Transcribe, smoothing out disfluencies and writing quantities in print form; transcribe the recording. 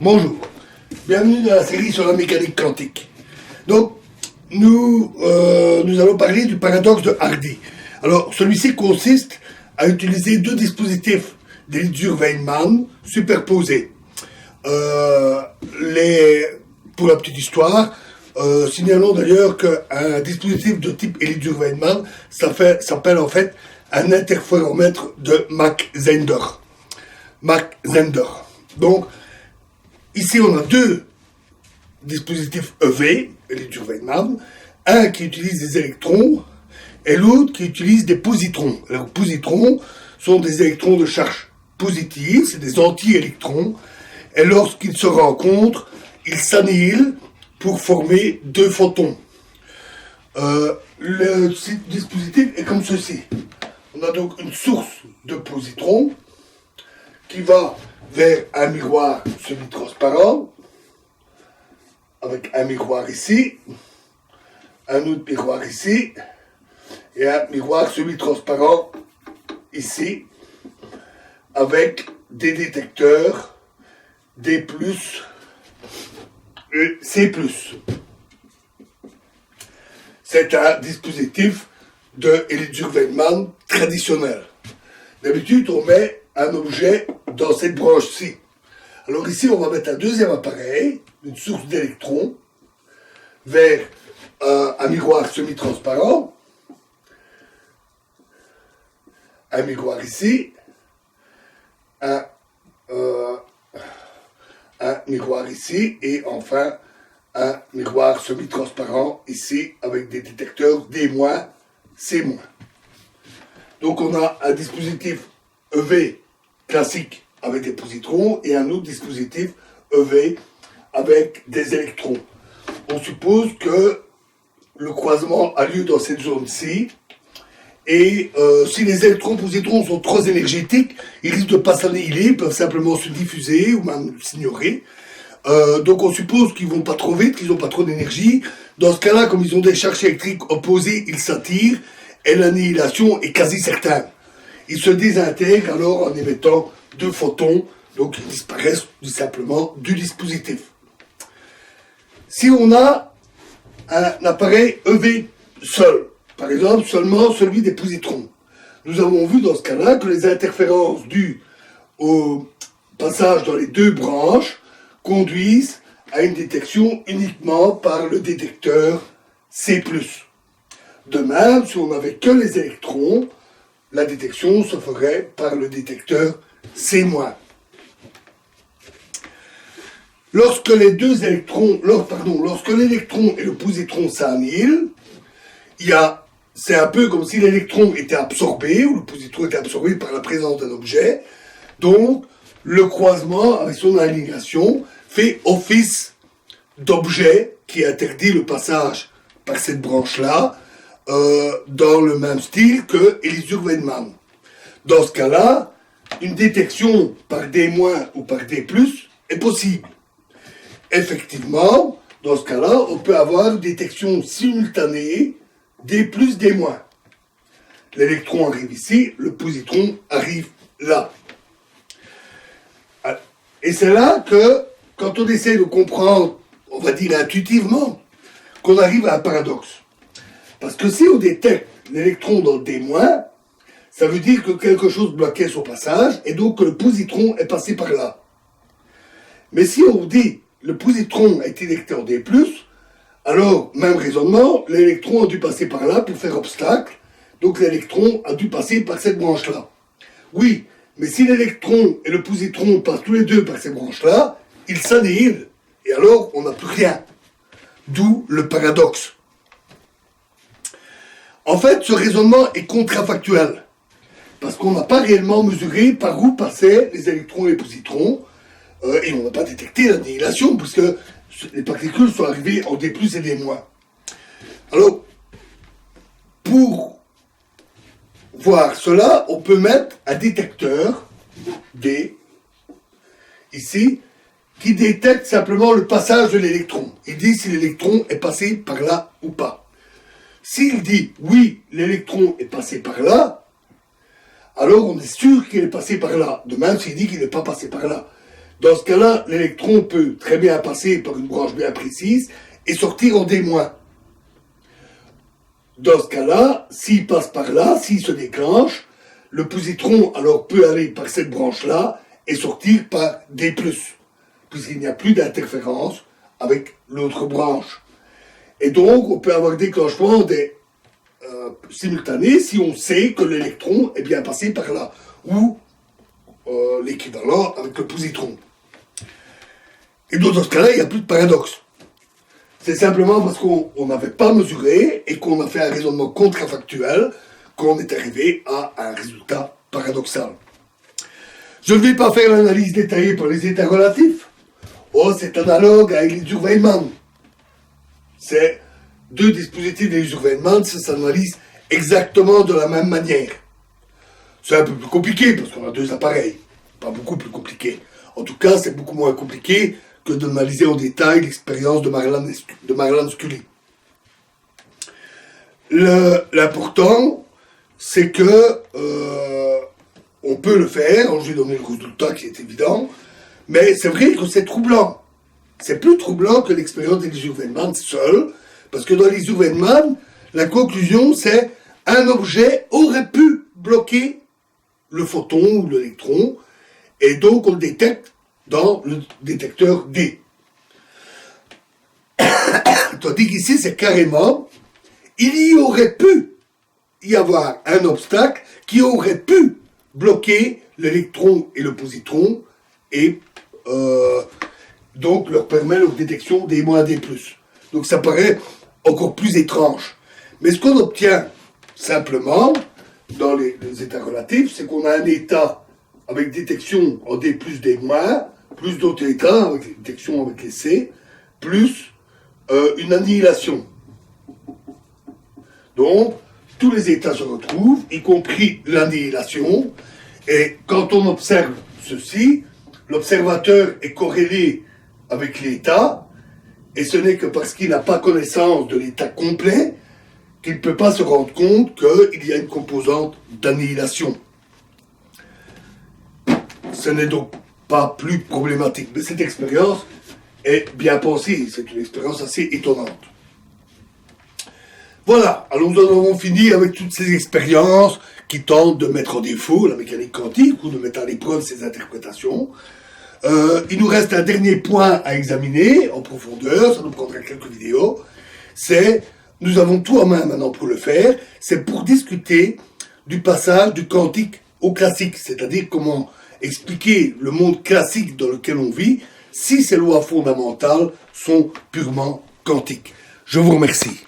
Bonjour, bienvenue dans la série sur la mécanique quantique. Donc, nous allons parler du paradoxe de Hardy. Alors, celui-ci consiste à utiliser deux dispositifs d'Elliott-Feynman superposés. Pour la petite histoire, signalons d'ailleurs qu'un dispositif de type Elliott-Feynman s'appelle en fait un interféromètre de Mach-Zehnder. Donc, ici, on a deux dispositifs EV, Elliott-Feynman, un qui utilise des électrons et l'autre qui utilise des positrons. Alors, positrons sont des électrons de charge positive, c'est des anti-électrons, et lorsqu'ils se rencontrent, ils s'annihilent pour former deux photons. Le dispositif est comme ceci. On a donc une source de positrons qui va vers un miroir semi-transparent, avec un miroir ici, un autre miroir ici, et un miroir semi-transparent ici, avec des détecteurs D+, et C+. C'est un dispositif de Elliott-Feynman traditionnel. D'habitude, on met un objet dans cette branche-ci. Alors ici, on va mettre un deuxième appareil, une source d'électrons, vers un miroir semi-transparent, un miroir ici, un miroir ici, et enfin un miroir semi-transparent ici, avec des détecteurs D-, C-. Donc on a un dispositif EV classique avec des positrons et un autre dispositif EV avec des électrons. On suppose que le croisement a lieu dans cette zone-ci, et si les électrons-positrons sont trop énergétiques, ils risquent de ne pas s'annihiler, ils peuvent simplement se diffuser ou même s'ignorer. Donc on suppose qu'ils ne vont pas trop vite, qu'ils n'ont pas trop d'énergie. Dans ce cas-là, comme ils ont des charges électriques opposées, ils s'attirent et l'annihilation est quasi certaine. Ils se désintègrent alors en émettant deux photons, donc ils disparaissent tout simplement du dispositif. Si on a un appareil EV seul, par exemple seulement celui des positrons, nous avons vu dans ce cas-là que les interférences dues au passage dans les deux branches conduisent à une détection uniquement par le détecteur C+. De même, si on n'avait que les électrons, la détection se ferait par le détecteur C-. Lorsque l'électron et le positron s'annihilent, c'est un peu comme si l'électron était absorbé, ou le positron était absorbé par la présence d'un objet. Donc, le croisement, avec son annihilation, fait office d'objet qui interdit le passage par cette branche-là, dans le même style que Elliott-Feynman. Dans ce cas-là, une détection par D- ou par D+ est possible. Effectivement, dans ce cas-là, on peut avoir une détection simultanée D+, D-. L'électron arrive ici, le positron arrive là. Et c'est là que, quand on essaie de comprendre, on va dire intuitivement, qu'on arrive à un paradoxe. Parce que si on détecte l'électron dans le D-, ça veut dire que quelque chose bloquait son passage, et donc que le positron est passé par là. Mais si on dit le positron a été détecté en D+, alors, même raisonnement, l'électron a dû passer par là pour faire obstacle, donc l'électron a dû passer par cette branche-là. Oui, mais si l'électron et le positron passent tous les deux par ces branches-là, ils s'annihilent, et alors on n'a plus rien. D'où le paradoxe. En fait, ce raisonnement est contrefactuel, parce qu'on n'a pas réellement mesuré par où passaient les électrons et les positrons, et on n'a pas détecté l'annihilation, puisque les particules sont arrivées en D+, et D-. Alors, pour voir cela, on peut mettre un détecteur D, ici, qui détecte simplement le passage de l'électron. Il dit si l'électron est passé par là ou pas. S'il dit oui, l'électron est passé par là, alors on est sûr qu'il est passé par là. De même s'il dit qu'il n'est pas passé par là. Dans ce cas-là, l'électron peut très bien passer par une branche bien précise et sortir en D-. Dans ce cas-là, s'il passe par là, s'il se déclenche, le positron alors peut aller par cette branche-là et sortir par D+, puisqu'il n'y a plus d'interférence avec l'autre branche. Et donc, on peut avoir déclenchement simultané si on sait que l'électron est bien passé par là, ou l'équivalent avec le positron. Et donc, dans ce cas-là, il n'y a plus de paradoxe. C'est simplement parce qu'on n'avait pas mesuré et qu'on a fait un raisonnement contrefactuel qu'on est arrivé à un résultat paradoxal. Je ne vais pas faire l'analyse détaillée pour les états relatifs. Oh, c'est analogue à Elizour-Feynman. C'est deux dispositifs d'Elizour-Feynman, ça s'analyse exactement de la même manière. C'est un peu plus compliqué parce qu'on a deux appareils. Pas beaucoup plus compliqué. En tout cas, c'est beaucoup moins compliqué que d'analyser en détail l'expérience de Marlan Scully. L'important, c'est que on peut le faire, je vais donner le résultat qui est évident, mais c'est vrai que c'est troublant. C'est plus troublant que l'expérience d'Elizour-Feynman seul, parce que dans Elizour-Feynman, la conclusion c'est un objet aurait pu bloquer le photon ou l'électron, et donc on le détecte dans le détecteur D. Tandis qu'ici, c'est carrément, il y aurait pu y avoir un obstacle qui aurait pu bloquer l'électron et le positron et donc leur permet leur détection des -D+. Donc ça paraît encore plus étrange. Mais ce qu'on obtient simplement dans les états relatifs, c'est qu'on a un état avec détection en D+, D-, plus d'autres états avec détection avec les C, plus une annihilation. Donc, tous les états se retrouvent, y compris l'annihilation, et quand on observe ceci, l'observateur est corrélé avec l'état, et ce n'est que parce qu'il n'a pas connaissance de l'état complet qu'il ne peut pas se rendre compte qu'il y a une composante d'annihilation. Ce n'est donc pas plus problématique. Mais cette expérience est bien pensée. C'est une expérience assez étonnante. Voilà. Alors nous en avons fini avec toutes ces expériences qui tentent de mettre en défaut la mécanique quantique ou de mettre à l'épreuve ses interprétations. Il nous reste un dernier point à examiner en profondeur. Ça nous prendra quelques vidéos. Nous avons tout en main maintenant pour le faire. C'est pour discuter du passage du quantique au classique. C'est-à-dire comment expliquer le monde classique dans lequel on vit si ces lois fondamentales sont purement quantiques. Je vous remercie.